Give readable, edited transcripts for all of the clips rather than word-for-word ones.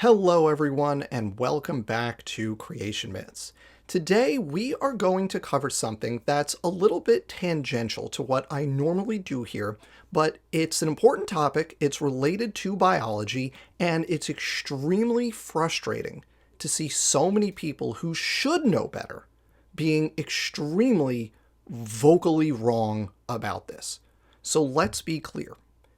Hello everyone and welcome back to Creation Myths. Today we are going to cover something that's a little bit tangential to what I normally do here, but it's an important topic, it's related to biology, and it's extremely frustrating to see so many people who should know better being extremely vocally wrong about this. So let's be clear.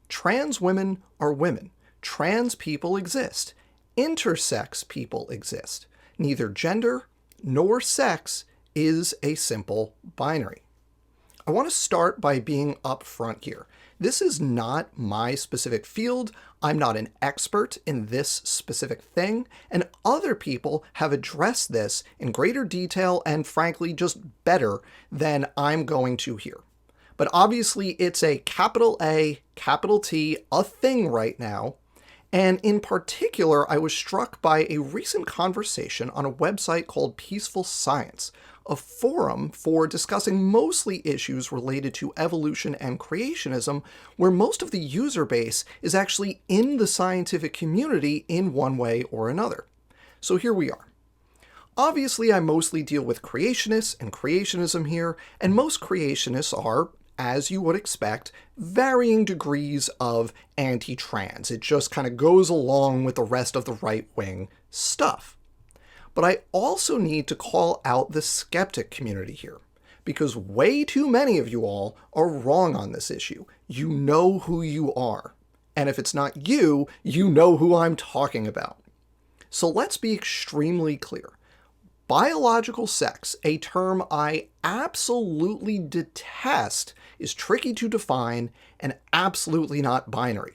Trans women are women. Trans people exist. Intersex people exist. Neither gender nor sex is a simple binary. I want to start by being upfront here. This is not my specific field. I'm not an expert in this specific thing, and other people have addressed this in greater detail and frankly just better than I'm going to here. But obviously it's a capital A, capital T, a thing right now. And in particular, I was struck by a recent conversation on a website called Peaceful Science, a forum for discussing mostly issues related to evolution and creationism, where most of the user base is actually in the scientific community in one way or another. So here we are. Obviously, I mostly deal with creationists and creationism here, and most creationists are, as you would expect, varying degrees of anti-trans. It just kind of goes along with the rest of the right-wing stuff. But I also need to call out the skeptic community here, because way too many of you all are wrong on this issue. You know who you are. And if it's not you, you know who I'm talking about. So let's be extremely clear. Biological sex, a term I absolutely detest, is tricky to define and absolutely not binary.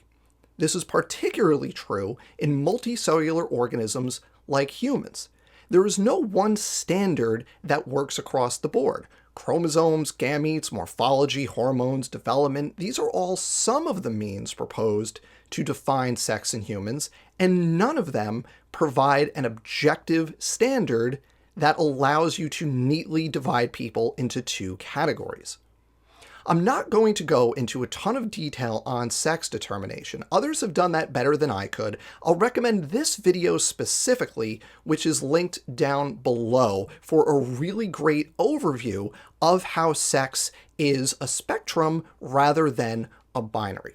This is particularly true in multicellular organisms like humans. There is no one standard that works across the board. Chromosomes, gametes, morphology, hormones, development, these are all some of the means proposed to define sex in humans, and none of them provide an objective standard that allows you to neatly divide people into two categories. I'm not going to go into a ton of detail on sex determination. Others have done that better than I could. I'll recommend this video specifically, which is linked down below, for a really great overview of how sex is a spectrum rather than a binary.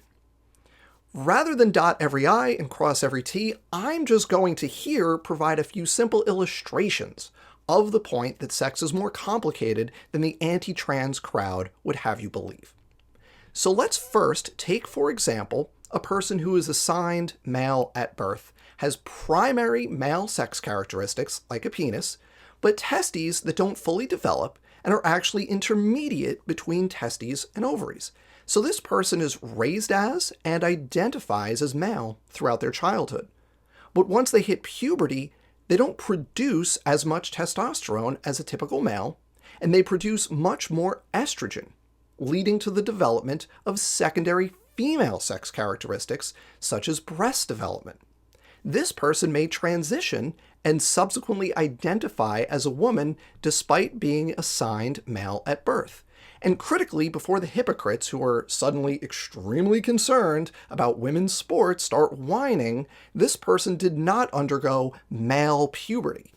Rather than dot every I and cross every T, I'm just going to here provide a few simple illustrations of the point that sex is more complicated than the anti-trans crowd would have you believe. So let's first take, for example, a person who is assigned male at birth, has primary male sex characteristics, like a penis, but testes that don't fully develop and are actually intermediate between testes and ovaries. So this person is raised as and identifies as male throughout their childhood. But once they hit puberty, they don't produce as much testosterone as a typical male, and they produce much more estrogen, leading to the development of secondary female sex characteristics, such as breast development. This person may transition and subsequently identify as a woman despite being assigned male at birth. And critically, before the hypocrites who are suddenly extremely concerned about women's sports start whining, this person did not undergo male puberty.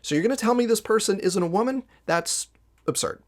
So you're going to tell me this person isn't a woman? That's absurd.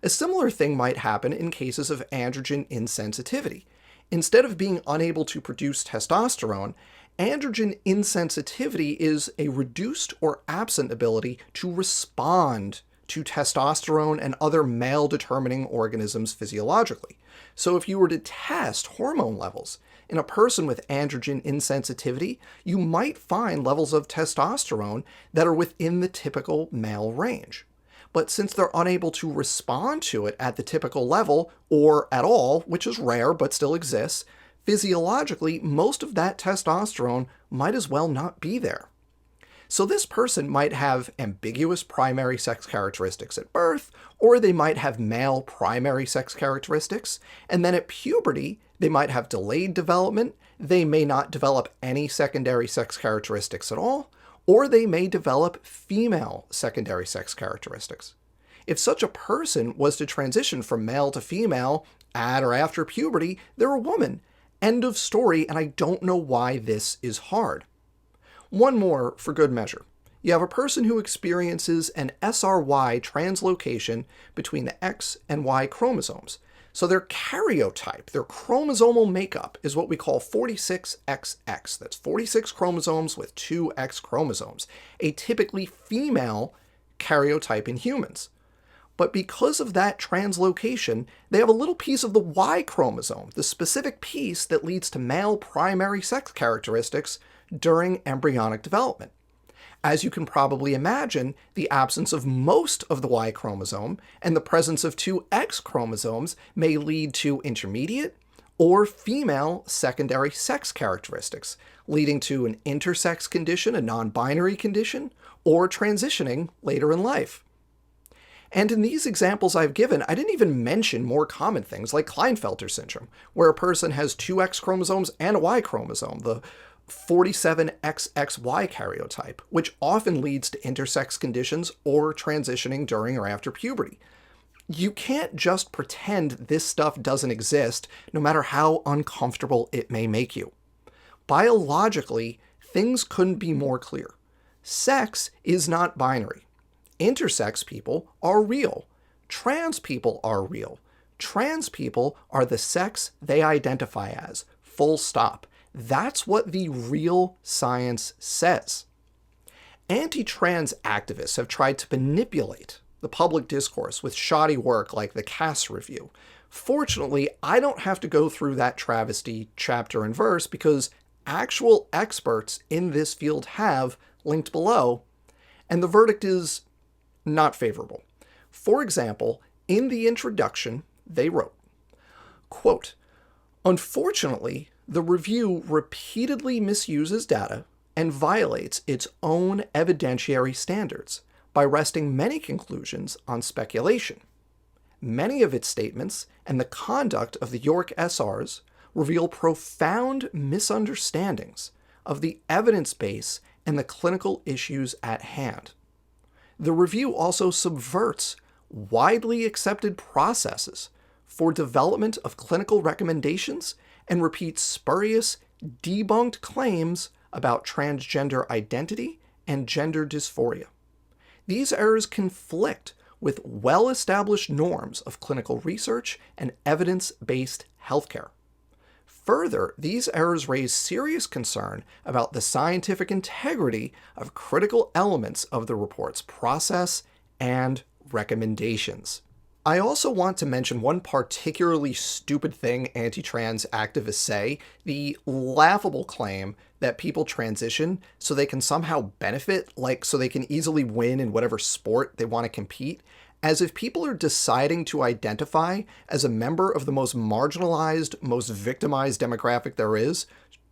A similar thing might happen in cases of androgen insensitivity. Instead of being unable to produce testosterone, androgen insensitivity is a reduced or absent ability to respond to testosterone and other male-determining organisms physiologically. So if you were to test hormone levels in a person with androgen insensitivity, you might find levels of testosterone that are within the typical male range. But since they're unable to respond to it at the typical level, or at all, which is rare but still exists, physiologically, most of that testosterone might as well not be there. So this person might have ambiguous primary sex characteristics at birth, or they might have male primary sex characteristics, and then at puberty, they might have delayed development, they may not develop any secondary sex characteristics at all, or they may develop female secondary sex characteristics. If such a person was to transition from male to female at or after puberty, they're a woman. End of story, and I don't know why this is hard. One more for good measure. You have a person who experiences an Sry translocation between the X and Y chromosomes. So their karyotype, their chromosomal makeup, is what we call 46XX. That's 46 chromosomes with 2 X chromosomes, a typically female karyotype in humans. But because of that translocation, they have a little piece of the Y chromosome, the specific piece that leads to male primary sex characteristics during embryonic development. As you can probably imagine, the absence of most of the Y chromosome and the presence of 2 X chromosomes may lead to intermediate or female secondary sex characteristics, leading to an intersex condition, a non-binary condition, or transitioning later in life. And in these examples I've given, I didn't even mention more common things like Klinefelter syndrome, where a person has 2 X chromosomes and a Y chromosome, the 47XXY karyotype, which often leads to intersex conditions or transitioning during or after puberty. You can't just pretend this stuff doesn't exist, no matter how uncomfortable it may make you. Biologically, things couldn't be more clear. Sex is not binary. Intersex people are real. Trans people are real. Trans people are the sex they identify as. Full stop. That's what the real science says. Anti-trans activists have tried to manipulate the public discourse with shoddy work like the Cass Review. Fortunately, I don't have to go through that travesty chapter and verse because actual experts in this field have, linked below, and the verdict is not favorable. For example, in the introduction, they wrote, quote, "Unfortunately, the review repeatedly misuses data and violates its own evidentiary standards by resting many conclusions on speculation. Many of its statements and the conduct of the York SRs reveal profound misunderstandings of the evidence base and the clinical issues at hand. The review also subverts widely accepted processes for development of clinical recommendations and repeats spurious, debunked claims about transgender identity and gender dysphoria. These errors conflict with well-established norms of clinical research and evidence-based healthcare. Further, these errors raise serious concern about the scientific integrity of critical elements of the report's process and recommendations." I also want to mention one particularly stupid thing anti-trans activists say, the laughable claim that people transition so they can somehow benefit, like so they can easily win in whatever sport they want to compete, as if people are deciding to identify as a member of the most marginalized, most victimized demographic there is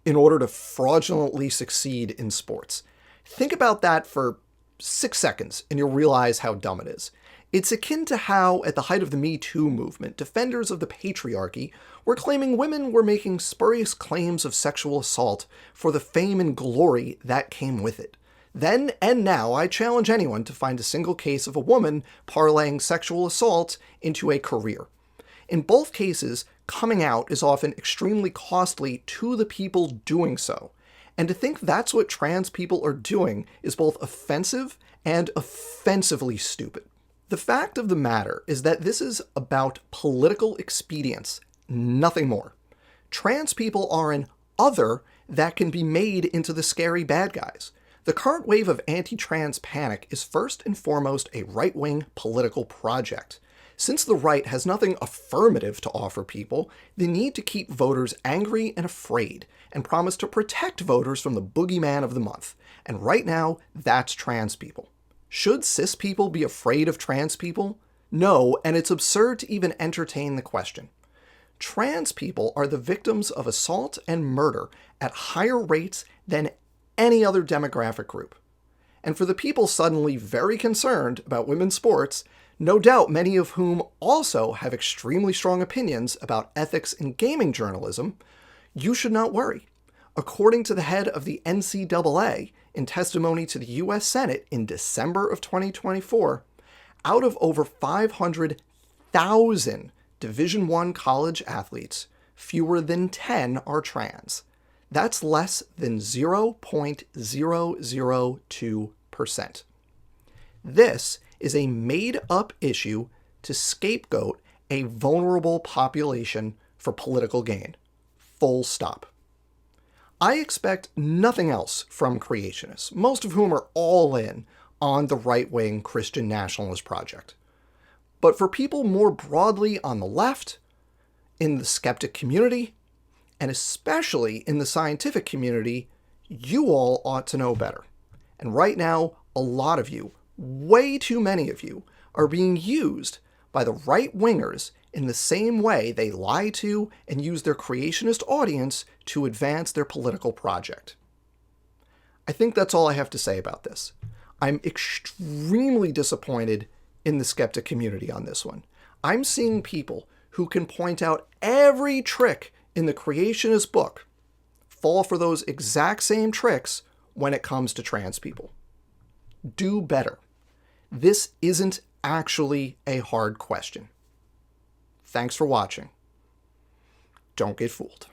in order to fraudulently succeed in sports. Think about that for 6 seconds and you'll realize how dumb it is. It's akin to how, at the height of the Me Too movement, defenders of the patriarchy were claiming women were making spurious claims of sexual assault for the fame and glory that came with it. Then and now, I challenge anyone to find a single case of a woman parlaying sexual assault into a career. In both cases, coming out is often extremely costly to the people doing so. And to think that's what trans people are doing is both offensive and offensively stupid. The fact of the matter is that this is about political expedience, nothing more. Trans people are an other that can be made into the scary bad guys. The current wave of anti-trans panic is first and foremost a right-wing political project. Since the right has nothing affirmative to offer people, they need to keep voters angry and afraid, and promise to protect voters from the boogeyman of the month. And right now, that's trans people. Should cis people be afraid of trans people? No, and it's absurd to even entertain the question. Trans people are the victims of assault and murder at higher rates than any other demographic group. And for the people suddenly very concerned about women's sports, no doubt many of whom also have extremely strong opinions about ethics in gaming journalism, you should not worry. According to the head of the NCAA, in testimony to the U.S. Senate in December of 2024, out of over 500,000 Division I college athletes, fewer than 10 are trans. That's less than 0.002%. This is a made-up issue to scapegoat a vulnerable population for political gain. Full stop. I expect nothing else from creationists, most of whom are all in on the right-wing Christian nationalist project. But for people more broadly on the left, in the skeptic community, and especially in the scientific community, you all ought to know better. And right now, a lot of you, way too many of you, are being used by the right-wingers in the same way they lie to and use their creationist audience to advance their political project. I think that's all I have to say about this. I'm extremely disappointed in the skeptic community on this one. I'm seeing people who can point out every trick in the creationist book fall for those exact same tricks when it comes to trans people. Do better. This isn't actually a hard question. Thanks for watching. Don't get fooled.